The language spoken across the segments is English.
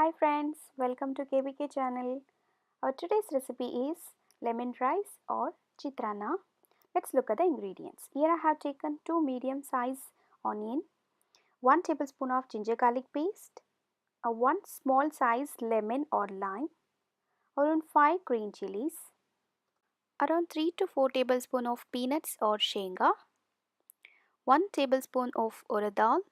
Hi friends, welcome to KBK channel. Our today's recipe is lemon rice or chitranna. Let's look at the ingredients. Here I have taken 2 medium size onion, 1 tablespoon of ginger garlic paste, a 1 small size lemon or lime, around 5 green chilies, around 3 to 4 tablespoon of peanuts or shenga, 1 tablespoon of urad dal,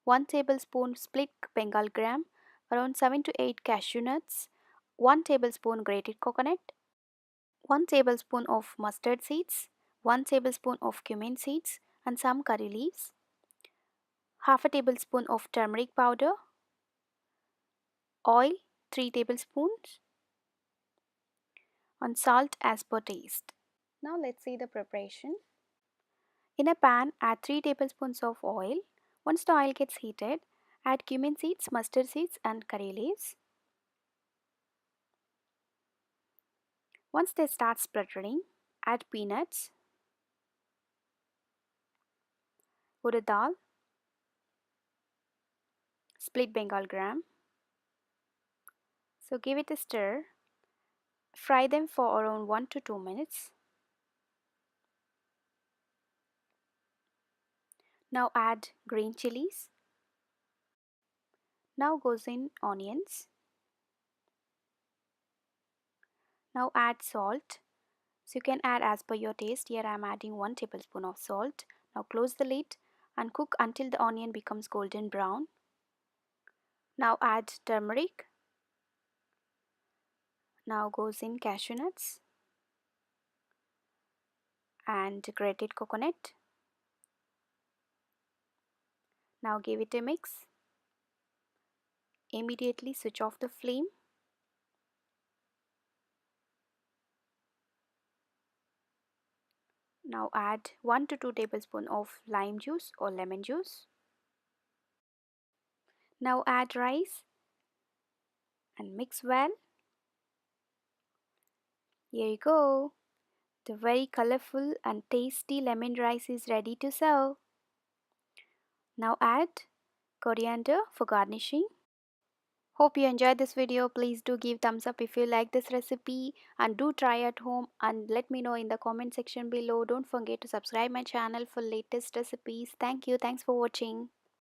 1 tablespoon split Bengal gram, around 7 to 8 cashew nuts, 1 tablespoon grated coconut, 1 tablespoon of mustard seeds, 1 tablespoon of cumin seeds and some curry leaves, half a tablespoon of turmeric powder, oil 3 tablespoons and salt as per taste. Now let's see the preparation. In a pan, add 3 tablespoons of oil. Once the oil gets heated, add cumin seeds, mustard seeds and curry leaves. Once they start spluttering, add peanuts, urad dal, split Bengal gram. So give it a stir. Fry them for around 1 to 2 minutes. Now add green chilies. Now goes in onions. Now add salt. So you can add as per your taste. Here I am adding 1 tablespoon of salt. Now close the lid and cook until the onion becomes golden brown. Now add turmeric. Now goes in cashew nuts and grated coconut. Now give it a mix. Immediately switch off the flame. Now add 1 to 2 tablespoons of lime juice or lemon juice. Now add rice and mix well. Here you go. The very colorful and tasty lemon rice is ready to serve. Now add coriander for garnishing. Hope you enjoyed this video. Please do give thumbs up if you like this recipe and do try at home and let me know in the comment section below. Don't forget to subscribe my channel for latest recipes. Thank you. Thanks for watching.